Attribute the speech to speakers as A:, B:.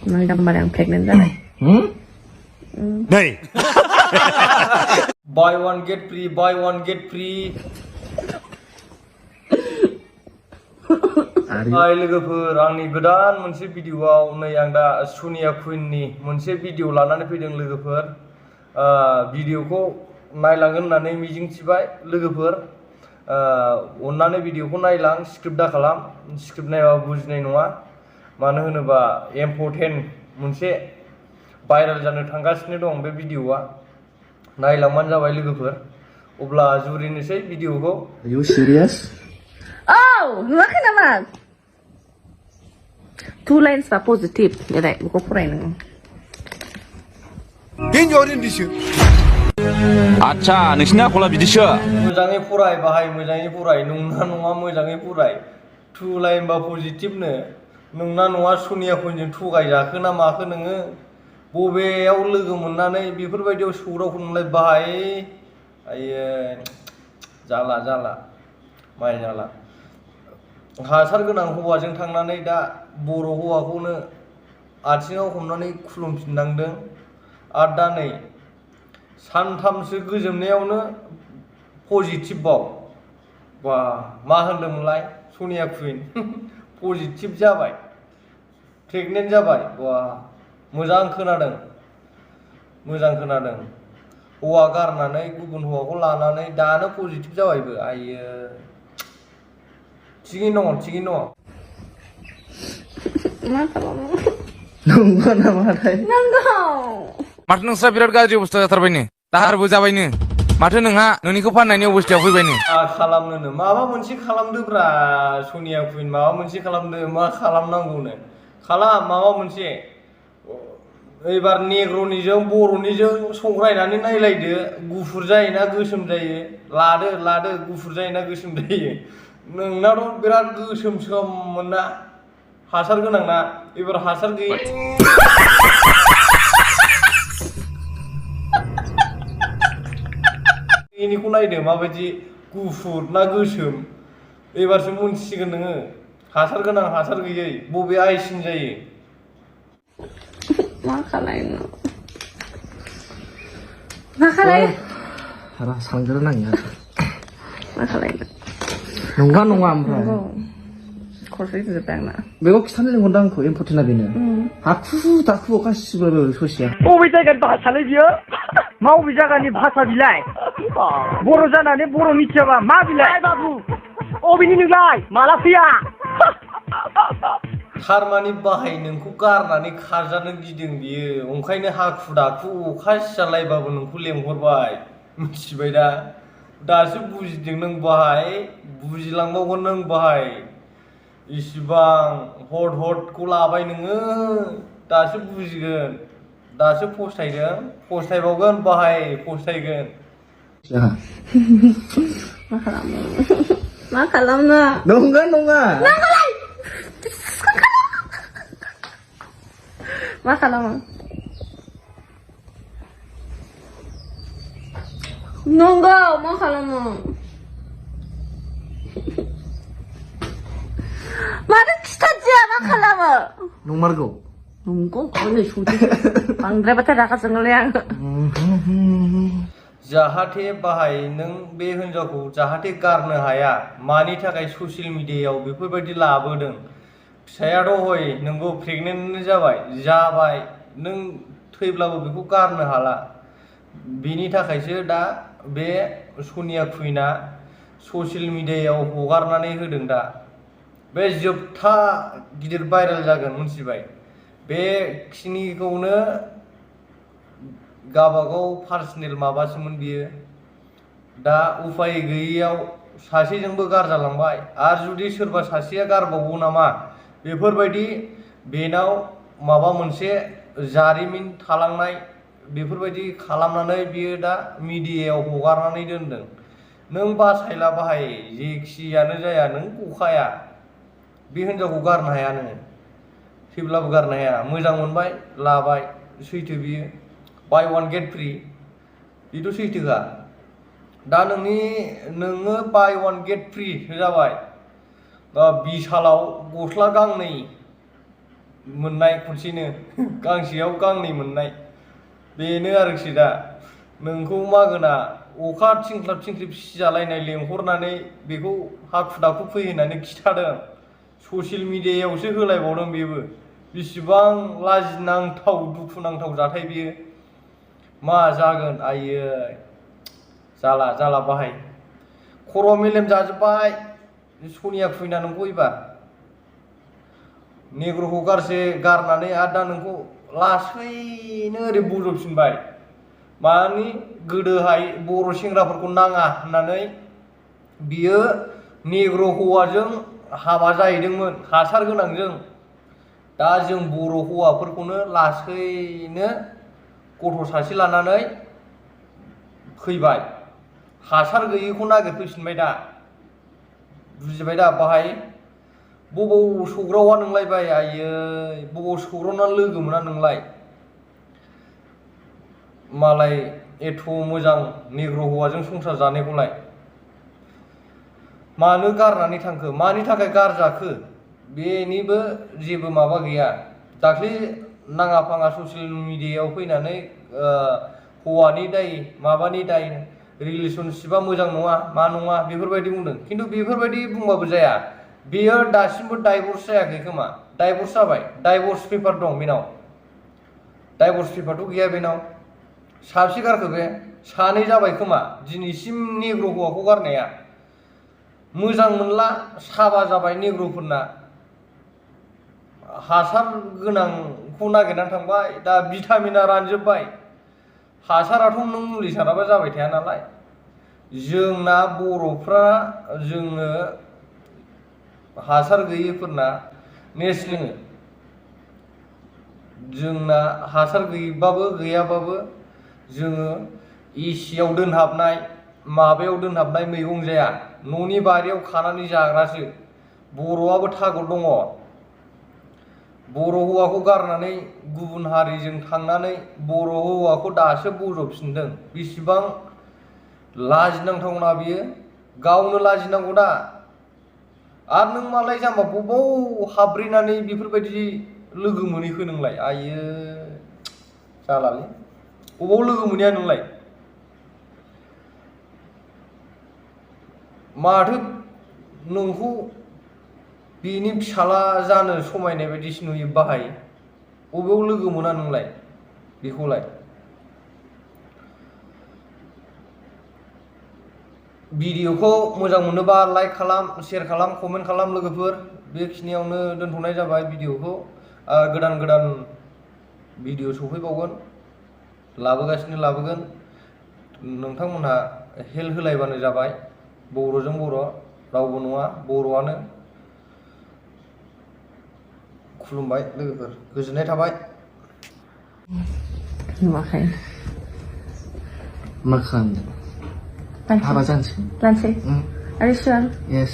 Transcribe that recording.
A: Nói đâm bà đang pregnant ra này.
B: Này.
C: Buy one get free, buy one get free. Hai लोगोफोर आंनि गोदान मोनसे भिडिअआव नै आं दा सोनिया कुइननि मोनसे भिडिअ लानानै फैदों लोगोफोर भिडिअखौ नायलांगोन होननानै मिजिंथिबाय लोगोफोर अन्नानै भिडिअखौ नायलां स्क्रिप्ट दा खालाम स्क्रिप्ट नायबा बुजिनाय नङा मानो होनोबा इम्परटेन्ट मोनसे भाइरेल जानो थांगासिनो दं बे भिडिअआ नायलांबानो जाबाय लोगोफोर अब्ला जुरिनोसै भिडिअखौ
D: Are you serious?
A: Oh, नुवाखै नामा? 2 lines बा positive देलाय बेखौ फराय नोङो
B: Beni öğrendişi.
E: आच्छा नोंसिना आखला बिदिसो
C: मोजाङै फराय बाहाय मोजाङै फराय नंना नङा मोजाङै फराय 2 लाइन बा पजिटिभनो नोंना नङा सनिया कुइनजों थगायजाखो ना माखो नोङो बबेयाव लोगो मोननानै बेफोरबायदियाव सौदावखो नोंलाय बाहाय आयो जाला जाला माइ जाला हासार गोनां हौवाजों थांनानै दा बर' हौवाखौनो आथिङाव हमनानै खुलुमफिननांदों आरो दा नै सानथामसो गोजोमनायावनो पजिटिभबाव बा मा होनदोंमोनलाय सनिया कुइन पजिटिभ जाबाय प्रेगनेन्ट जाबाय बा मोजां खोनादों हौवा गारनानै गुबुन हौवाखौ लानानै दानो पजिटिभ जाबायबो आयो थिगैनो दङ
A: मा खालामो
D: नंगौ नामाथाय
A: नंगौ
E: माथो नोंस्रा बिराद गाज्रि अबस्था जाथारबायनो दाहारबो जाबायनो माथो नोंहा नोंनिखौ फाननायनि अबस्थायाव फैबायनो
C: खालामनोनो माबा मोनसे खालामदोब्रा सनिया कुइन माबा मोनसे खालामदो मा खालामनांगौनो खालाम माबा मोनसे एबार नेग्र'निजों बर'निजों संग्रायनानै नायलायदो गुफुर जायोना गोसोम जायो लादो गुफुर जायोना गोसोम जायो नोंनाथ' बिराद गोसोमसोममोन ना हासार गोनां ना एबार हासार गैयै बेनिखौ नायदो माबायदि गुफुर ना गोसोम एबारसो मोनथिसिगोन नोङो हासार गोनां हासार गैयै बबे आइसिन जायो
A: मा खालायनो मा खालाय
D: Harah sanggeranan ya.
A: मा खालायनो
D: नंगा नङा ओमफ्राय
A: खरसे जोबबाय आंना
D: बेखौ खिथानो लिंहरदों आंखौ इम्परटेन्टआ बेनो हाखु दाखु गासिबो ससेया
F: बबे जायगानि भाषालै बियो मा बबे जायगानि भाषा बिलाय बर' जानानै बर' मिथियाबा मा बिलाय बाबु अबेनि नोंलाय माला फैया
C: थारमानि बाहाय नोंखौ गारनानै खारजानो गिदों बियो ओंखायनो हाखु दाखु अखा सिजालायबाबो नोंखौ लेंहरबाय मिथिबाय दा दासो बुजिदों नों बाहाय बुजिलांबावगोन नों बाहाय इसिबां हट लाबाय नोङो दासो बुजिगोन दासो फस्थायबावगोन बाहाय फस्थायगोन
A: मा खालामनो
D: नंगा नङा
A: मा खालामो नंगौ मा खालामो मानो खिथादिया मा खालामो
D: नंमारगौ
A: नंगौ हनै सौदि बांद्रायबाथाय रागा जोङोलै आं
C: जाहाथे बाहाय नों बे हिनजावखौ जाहाथे गारनो हाया मानि थाखाय ससियेल मिडियायाव बेफोरबायदि लाबोदों फिसायाथ' हय नोंगौ प्रेगनेन्ट जाबाय नों थैब्लाबो बेखौ गारनो हाला बेनि थाखायसो दा बे सनिया कुइना ससियेल मिडियायाव हगारनानै होदों दा बे जोबथा गिदिर भाइरेल जागोन मिथिबाय बेखिनिखौनो गावबागाव पार्सनेल माबासोमोन बियो दा उफाय गैयैयाव सासेजोंबो गारजालांबाय आरो जुदि सोरबा सासेया गारबावो नामा बेफोरबायदि बेनाव माबा मोनसे जारिमिन थालांनाय बेफोरबायदि खालामनानै बियो दा मिडियायाव हगारनानै दोनदों नों बासायला बाहाय जेखियानो जाया नों गखाया बे हिनजावखौ गारनो हाया नोङो थैब्लाबो गारनो हाया मोजां मोनबाय लाबाय सैथो बियो बाय वान गेट फ्रि बेथ' सैथोखा दा नोङो बाय वान गेट फ्रि जाबाय बिसालाव गस्ला गांनै मोननाय खनसेनो गांसेयाव गांनै मोननाय बेनो आरोखि दा नोंखौ मागोना अखा थिंख्लाब थिंख्लिब सिजालायनाय लेंहरनानै बेखौ हाखु दाखु फैहोनानै खिथादों ससियेल मिडियायावसो होलायबावदों बेबो बेसेबां लाजिनांथाव दुखुनांथाव जाथाय बियो मा जागोन आयै जाला बाहाय खर' मेलेम जाजोब्बाय सनिया कुइना नोंखौ एबार नेग्र'खौ गारनानै आरो दा नोंखौ लासैनो ओरै बजबफिनबाय मानि गोदोहाय बर' सेंग्राफोरखौ नाङा होननानै बियो नेग्र' हौवाजों हाबा जाहैदोंमोन हासार गोनांजों दा जों बर' हौवाफोरखौनो लासैनो गथ' सासे लानानै फैबाय हासार गैयैखौ नागिरफैफिनबाय दा बुजिबाय दा बाहाय बबाव सौग्रावा नोंलाय बाय आयै बबाव सौग्रावना लोगो मोना नोंलाय मालाय एथ' मोजां नेग्र' हौवाजों संसार जानायखौलाय मानो गारनानै थांखो मानि थाखाय गारजाखो बेनिबो जेबो माबा गैया दाख्लै नाङा फाङा ससियेल मिडियायाव फैनानै हौवानि दाय माबानि दाय रिलेसनशिपा मोजां नङा मा नङा बेफोरबायदि बुंदों खिन्थु बेफोरबायदि बुंबाबो जाया बेयो दासिमबो डाइभर्स जायाखै खोमा डाइभर्स जाबाय डाइभर्स पेपार दं बेनाव डाइभर्स पेपारथ' गैया बेनाव साबसे गारखो बे सानै जाबाय खोमा दिनैसिम नेग्र' हौवाखौ गारनाया मोजां मोनला साबा जाबाय नेग्र'फोरना हासार गोनांखौ नागिरनानै थांबाय दा भिटामिना रानजोब्बाय हासाराथ' नों मुलि साराबा जाबाय थाया नालाय जोंना बर'फ्रा जोङो हासार गैयैफोरना नेस लोङो जोंना हासार गैबाबो गैयाबाबो जोङो एसियाव दोनहाबनाय माबायाव दोनहाबनाय मैगं जाया न'नि बारियाव खानानै जाग्रासो बर'आबो थागद दङ बर' हौवाखौ गारनानै गुबुन हारिजों थांनानै बर' हौवाखौ दासो बजबफिनदों बेसेबां लाजिनांथावना बियो गावनो लाजिनांगौ दा आरो नों मालाय जाम्बा बबाव हाब्रेनानै बेफोरबायदि लोगो मोनहैखो नोंलाय आयो जालालै बबाव लोगो मोनहैया नोंलाय माथो नोंखौ बेनि फिसाला जानो समायनाय बायदिसो नुयो बाहाय बबेयाव लोगो मोना नोंलाय बेखौलाय भिडिअखौ मोजां मोनोबा लाइक खालाम शेयार खालाम कमेन्ट खालाम लोगोफोर बेखिनियावनो दोनथ'नाय जाबाय भिडिअखौ गोदान भिडिअ सफैबावगोन लाबोगोन नोंथांमोनहा हेल्प होलायबानो जाबाय बर'जों बर' रावबो नङा बर'आनो खुलुमबाय लोगोफोर गोजोननाय थाबाय
A: नुवाखै
D: मा खालामदों हाबा जानोसै
A: जानोसै आरो सिगां
D: yes